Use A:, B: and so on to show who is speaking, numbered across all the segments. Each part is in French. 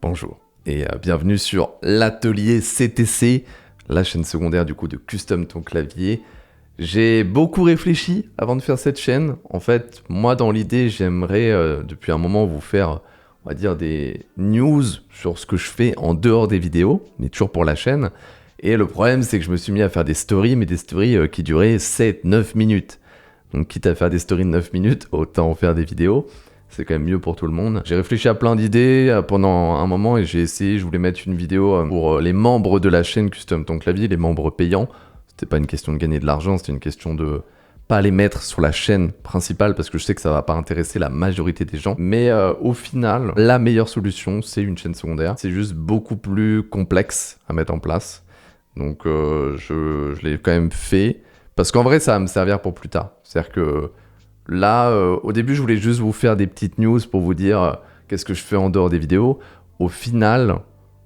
A: Bonjour et bienvenue sur l'atelier CTC, la chaîne secondaire du coup de Custom Ton Clavier. J'ai beaucoup réfléchi avant de faire cette chaîne. En fait, moi dans l'idée, j'aimerais depuis un moment vous faire, on va dire, des news sur ce que je fais en dehors des vidéos, mais toujours pour la chaîne. Et le problème, c'est que je me suis mis à faire des stories, mais des stories qui duraient 7-9 minutes. Donc quitte à faire des stories de 9 minutes, autant en faire des vidéos. C'est quand même mieux pour tout le monde. J'ai réfléchi à plein d'idées pendant un moment et j'ai essayé, je voulais mettre une vidéo pour les membres de la chaîne Custom Ton Clavier, les membres payants. C'était pas une question de gagner de l'argent, c'était une question de pas les mettre sur la chaîne principale parce que je sais que ça va pas intéresser la majorité des gens. Mais au final, la meilleure solution, c'est une chaîne secondaire. C'est juste beaucoup plus complexe à mettre en place. Donc je l'ai quand même fait parce qu'en vrai, ça va me servir pour plus tard. C'est-à-dire que là, au début, je voulais juste vous faire des petites news pour vous dire qu'est-ce que je fais en dehors des vidéos. Au final,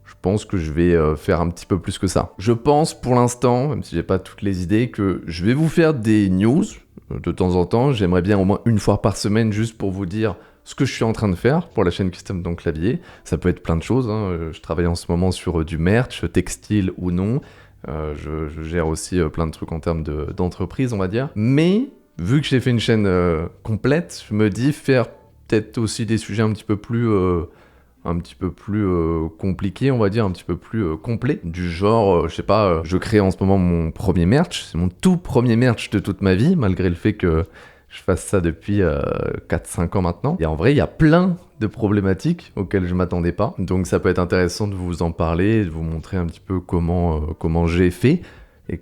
A: je pense que je vais faire un petit peu plus que ça. Je pense pour l'instant, même si j'ai pas toutes les idées, que je vais vous faire des news de temps en temps. J'aimerais bien au moins une fois par semaine juste pour vous dire ce que je suis en train de faire pour la chaîne Custom Ton Clavier. Ça peut être plein de choses, hein. Je travaille en ce moment sur du merch, textile ou non. Je gère aussi plein de trucs en termes d'entreprise, on va dire. Mais vu que j'ai fait une chaîne complète, je me dis faire peut-être aussi des sujets un petit peu plus compliqués, on va dire, un petit peu plus complets. Du genre, je sais pas, je crée en ce moment mon premier merch. C'est mon tout premier merch de toute ma vie, malgré le fait que je fasse ça depuis 4-5 ans maintenant. Et en vrai, il y a plein de problématiques auxquelles je m'attendais pas. Donc ça peut être intéressant de vous en parler, de vous montrer un petit peu comment j'ai fait et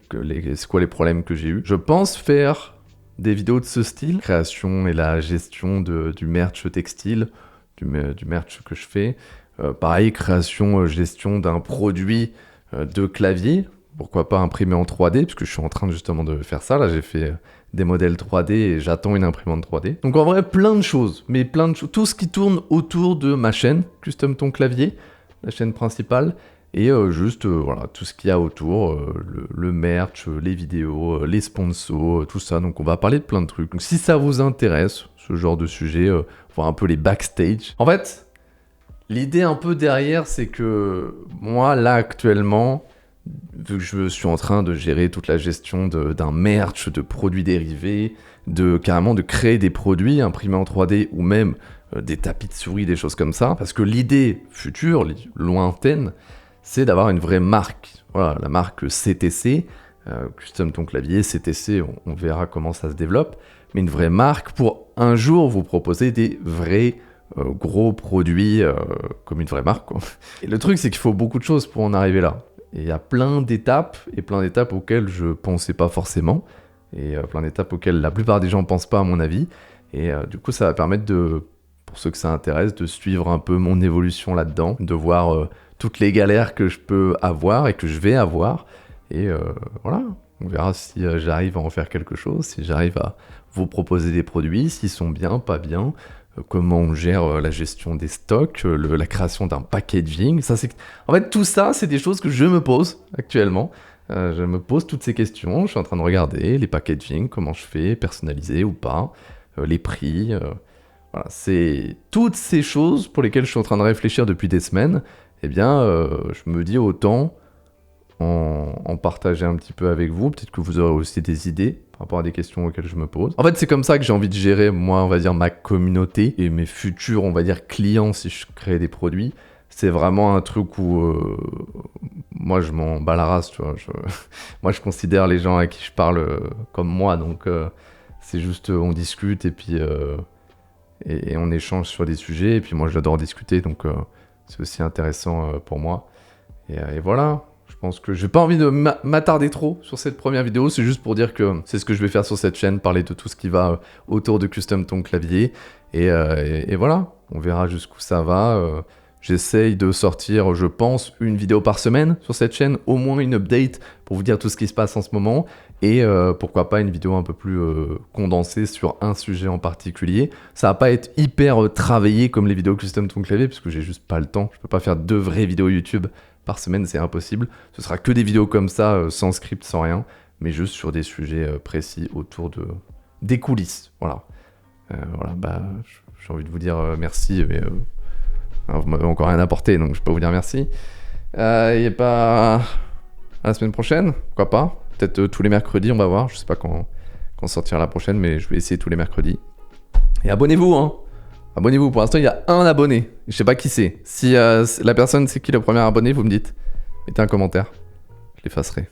A: c'est quoi les problèmes que j'ai eu. Je pense faire des vidéos de ce style, création et la gestion du merch textile, du merch que je fais. Pareil, création, gestion d'un produit de clavier. Pourquoi pas imprimer en 3D, puisque je suis en train justement de faire ça. Là, j'ai fait des modèles 3D et j'attends une imprimante 3D. Donc en vrai, plein de choses, mais plein de choses. Tout ce qui tourne autour de ma chaîne, Custom Ton Clavier, la chaîne principale. Et voilà, tout ce qu'il y a autour, le merch, les vidéos, les sponsors, tout ça. Donc on va parler de plein de trucs. Donc si ça vous intéresse, ce genre de sujet, voir un peu les backstage. En fait, l'idée un peu derrière, c'est que moi, là, actuellement, vu que je suis en train de gérer toute la gestion d'un merch, de produits dérivés, carrément de créer des produits imprimés en 3D ou même des tapis de souris, des choses comme ça. Parce que l'idée future, lointaine, c'est d'avoir une vraie marque. Voilà, la marque CTC, Custom Ton Clavier, CTC, on verra comment ça se développe, mais une vraie marque pour un jour vous proposer des vrais gros produits comme une vraie marque, quoi. Et le truc, c'est qu'il faut beaucoup de choses pour en arriver là. Et il y a plein d'étapes auxquelles je pensais pas forcément, et plein d'étapes auxquelles la plupart des gens pensent pas à mon avis. Et du coup, ça va permettre pour ceux que ça intéresse, de suivre un peu mon évolution là-dedans, de voir toutes les galères que je peux avoir et que je vais avoir. Et voilà, on verra si j'arrive à en faire quelque chose, si j'arrive à vous proposer des produits, s'ils sont bien, pas bien, comment on gère la gestion des stocks, la création d'un packaging. En fait, tout ça, c'est des choses que je me pose actuellement. Je me pose toutes ces questions, je suis en train de regarder les packaging, comment je fais, personnalisé ou pas, les prix. Voilà, c'est toutes ces choses pour lesquelles je suis en train de réfléchir depuis des semaines. Eh bien, je me dis autant en partager un petit peu avec vous. Peut-être que vous aurez aussi des idées par rapport à des questions auxquelles je me pose. En fait, c'est comme ça que j'ai envie de gérer, moi, on va dire, ma communauté et mes futurs, on va dire, clients si je crée des produits. C'est vraiment un truc où moi, je m'en bats la race, tu vois. Moi, je considère les gens à qui je parle comme moi. Donc, c'est juste, on discute et puis et on échange sur des sujets. Et puis moi, j'adore discuter, donc c'est aussi intéressant pour moi. Et voilà, je pense que j'ai pas envie de m'attarder trop sur cette première vidéo, c'est juste pour dire que c'est ce que je vais faire sur cette chaîne, parler de tout ce qui va autour de Custom Ton Clavier. Et voilà, on verra jusqu'où ça va. J'essaye de sortir, je pense, une vidéo par semaine sur cette chaîne, au moins une update pour vous dire tout ce qui se passe en ce moment. Et pourquoi pas une vidéo un peu plus condensée sur un sujet en particulier. Ça va pas être hyper travaillé comme les vidéos Custom Ton Clavier, parce que j'ai juste pas le temps. Je peux pas faire 2 vraies vidéos YouTube par semaine, c'est impossible. Ce sera que des vidéos comme ça, sans script, sans rien, mais juste sur des sujets précis autour des coulisses. Voilà. Voilà, bah, j'ai envie de vous dire merci, mais Alors, vous m'avez encore rien apporté, donc je peux pas vous dire merci. Il n'y a pas... la semaine prochaine, pourquoi pas. Peut-être tous les mercredis, on va voir. Je sais pas quand sortira la prochaine, mais je vais essayer tous les mercredis. Et abonnez-vous, hein. Abonnez-vous. Pour l'instant, il y a un abonné. Je sais pas qui c'est. Si la personne c'est qui le premier abonné, vous me dites. Mettez un commentaire. Je l'effacerai.